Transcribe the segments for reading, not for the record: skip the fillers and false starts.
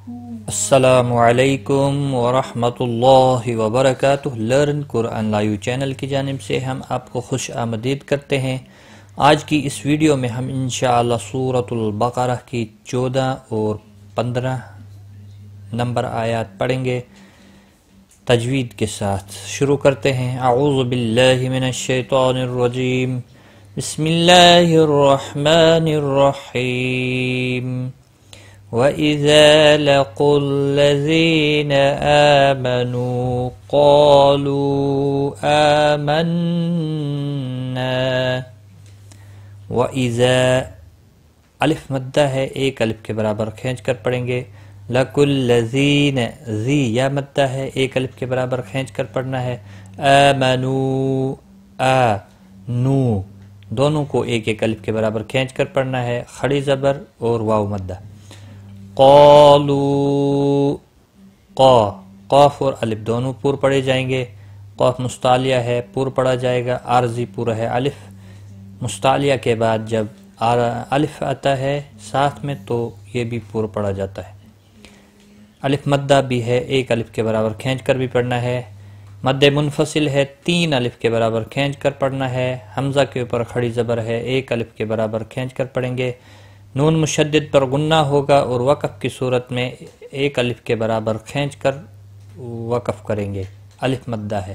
السلام علیکم ورحمۃ اللہ وبرکاتہ۔ لرن قرآن لائیو چینل کی جانب سے ہم آپ کو خوش آمدید کرتے ہیں۔ آج کی اس ویڈیو میں ہم انشاءاللہ سورۃ البقرہ کی 14 اور 15 نمبر آیات پڑھیں گے تجوید کے ساتھ۔ شروع کرتے ہیں۔ اعوذ باللہ من الشیطان الرجیم، بسم اللہ الرحمن الرحیم۔ وَإِذَا لَقُوا الَّذِينَ آمَنُوا قَالُوا آمَنَّا۔ وَإِذَا الف مدہ ہے، ایک الف کے برابر کھینچ کر پڑھیں گے۔ لَقُوا الَّذِينَ ذی یا مدہ ہے، ایک الف کے برابر کھینچ کر پڑھنا ہے۔ آمنوا نو دونوں کو ایک ایک الف کے برابر کھینچ کر پڑھنا ہے، کھڑی زبر اور واو مدہ۔ قالوا قاف اور الف دونوں پور پڑے جائیں گے۔ قاف مستعلیہ ہے، پور پڑا جائے گا، عارضی پورا ہے۔ الف مستعلیہ کے بعد جب الف آتا ہے ساتھ میں تو یہ بھی پور پڑا جاتا ہے۔ الف مدہ بھی ہے، ایک الف کے برابر کھینچ کر بھی پڑھنا ہے۔ مد منفصل ہے، تین الف کے برابر کھینچ کر پڑھنا ہے۔ حمزہ کے اوپر کھڑی زبر ہے، ایک الف کے برابر کھینچ کر پڑھیں گے۔ نون مشدد پر غنہ ہوگا اور وقف کی صورت میں ایک الف کے برابر کھینچ کر وقف کریں گے، الف مدہ ہے۔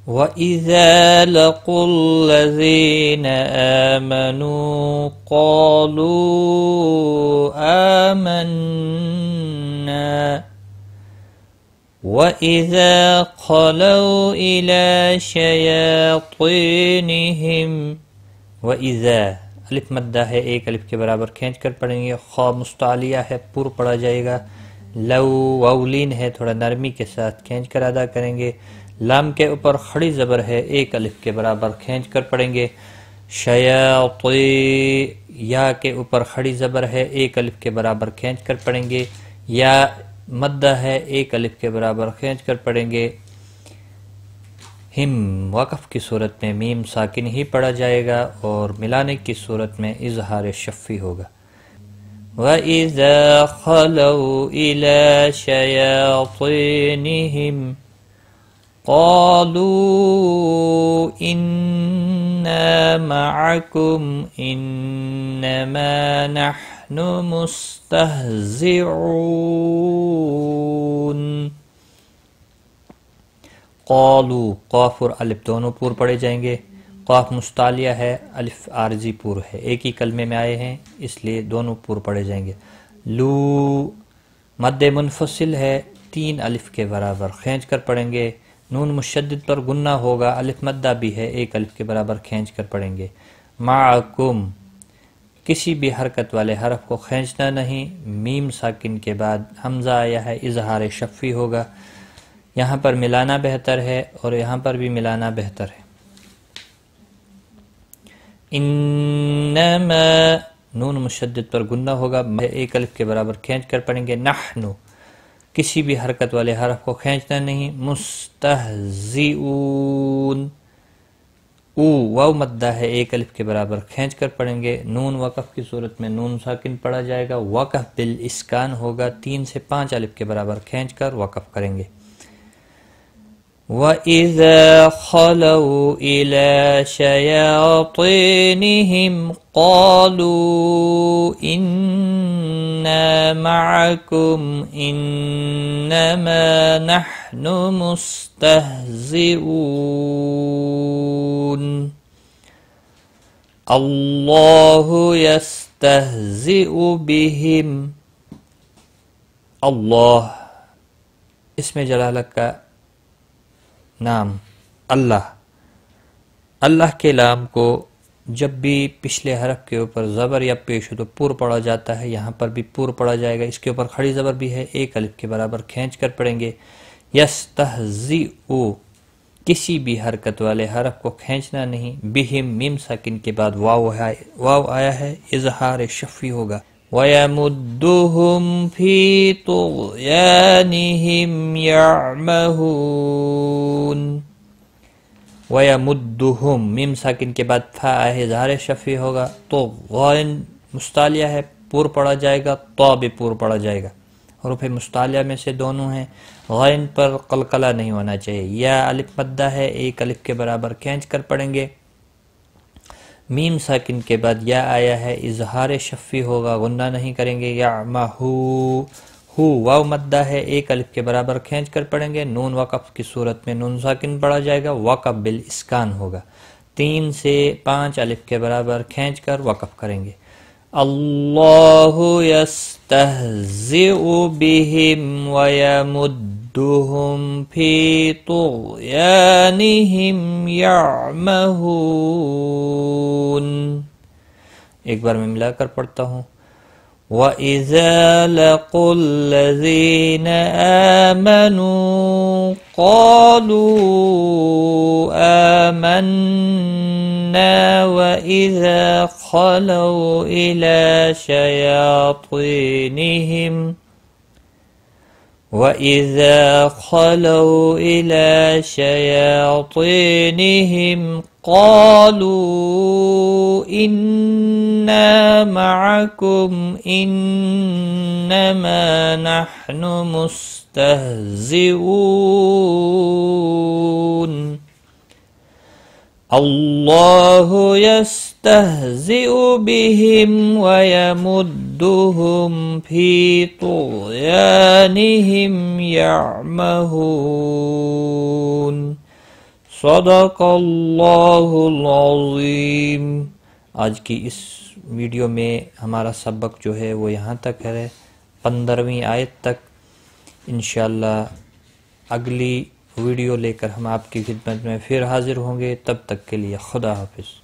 وَإِذَا لَقُوا الَّذِينَ آمَنُوا قَالُوا آمَنَّا وَإِذَا خَلَوْا إِلَى شَيَاطِينِهِمْ وَإِذَا الف مدہ ہے، ایک الف کے برابر کھینچ کر پڑھیں گے۔ خا مستعلیہ ہے، پور پڑا جائے گا۔ لو واولین ہے، تھوڑا نرمی کے ساتھ کھینچ کر ادا کریں گے۔ لام کے اوپر کھڑی زبر ہے، ایک الف کے برابر کھینچ کر پڑھیں گے۔ شیاطی یا کے اوپر کھڑی زبر ہے، ایک الف کے برابر کھینچ کر پڑھیں گے۔ یا مدہ ہے، ایک الف کے برابر کھینچ کر پڑھیں گے۔ ہم وقف کی صورت میں میم ساکن ہی پڑھا جائے گا اور ملانے کی صورت میں اظہار شفی ہوگا۔ وَإِذَا خَلَوْا إِلَى شَيَاطِينِهِمْ قَالُوا إِنَّا مَعَكُمْ إِنَّمَا نَحْنُ مُسْتَهْزِئُونَ۔ قالوا قاف اور الف دونوں پور پڑے جائیں گے۔ قاف مستعلیہ ہے، الف عارضی پور ہے، ایک ہی کلمے میں آئے ہیں اس لیے دونوں پور پڑے جائیں گے۔ لو مد منفصل ہے، تین الف کے برابر کھینچ کر پڑھیں گے۔ نون مشدد پر غنہ ہوگا، الف مدہ بھی ہے، ایک الف کے برابر کھینچ کر پڑھیں گے۔ معکم کسی بھی حرکت والے حرف کو کھینچنا نہیں، میم ساکن کے بعد حمزہ آیا ہے، اظہار شفی ہوگا۔ یہاں پر ملانا بہتر ہے اور یہاں پر بھی ملانا بہتر ہے۔ انما نون مشدد پر غنہ ہوگا، ایک الف کے برابر کھینچ کر پڑھیں گے۔ نحنو کسی بھی حرکت والے حرف کو کھینچنا نہیں۔ مستہزئون او واو مدہ ہے، ایک الف کے برابر کھینچ کر پڑھیں گے۔ نون وقف کی صورت میں نون ساکن پڑھا جائے گا، وقف بالاسکان ہوگا، 3 سے 5 الف کے برابر کھینچ کر وقف کریں گے۔ وَإِذَا خَلَوْا إِلَى شَيَاطِينِهِمْ قَالُوا إِنَّا مَعَكُمْ إِنَّمَا نَحْنُ مُسْتَهْزِئُونَ اللَّهُ يَسْتَهْزِئُ بِهِمْ۔ اللہ اسم جلالہ کا نام اللہ، اللہ کے لام کو جب بھی پچھلے حرف کے اوپر زبر یا پیش ہو تو پور پڑا جاتا ہے، یہاں پر بھی پور پڑا جائے گا۔ اس کے اوپر کھڑی زبر بھی ہے، ایک الف کے برابر کھینچ کر پڑھیں گے۔ یستہزئ کسی بھی حرکت والے حرف کو کھینچنا نہیں۔ بہم میم ساکن کے بعد واو آیا ہے، اظہار شفی ہوگا۔ وَيَمُدُّهُمْ فِي طُغْيَانِهِمْ يَعْمَهُونَ۔ وَيَمُدُّهُمْ میم ساکن کے بعد فا ہے، اظہار شفی ہوگا۔ تو غائن مستعلیہ ہے، پور پڑھا جائے گا، تو بھی پور پڑھا جائے گا۔ حروف مستعلیہ میں سے دونوں ہیں، غین پر قلقلہ نہیں ہونا چاہیے۔ یا الف مدہ ہے، ایک الف کے برابر کھینچ کر پڑھیں گے۔ میم ساکن کے بعد یا آیا ہے، اظہار شفی ہوگا، غنہ نہیں کریں گے۔ یعمہو، ہو واو مدہ ہے، ایک الف کے برابر کھینچ کر پڑھیں گے۔ نون وقف کی صورت میں نون ساکن پڑھا جائے گا، وقف بالاسکان ہوگا۔ 3 سے 5 الف کے برابر کھینچ کر وقف کریں گے۔ اللہ یستہزئ بہم ویمدہم فی طغیانہم یعمہون۔ ایک بار میں ملا کر پڑھتا ہوں۔ وَإِذَا لَقُوا الَّذِينَ آمَنُوا قَالُوا آمَنَّا وَإِذَا خَلَوْا إِلَى شَيَاطِينِهِمْ قَالُوا إِنَّا مَعَكُمْ إِنَّمَا نَحْنُ مُسْتَهْزِئُونَ۔ اللہ یستہزئ بہم ویمدہم فی طغیانہم یعمہون۔ صدق اللہ العظیم۔ آج کی اس ویڈیو میں ہمارا سبق جو ہے وہ یہاں تک ہے، 15ویں آیت تک۔ انشاءاللہ اگلی ویڈیو لے کر ہم آپ کی خدمت میں پھر حاضر ہوں گے، تب تک کے لیے خدا حافظ۔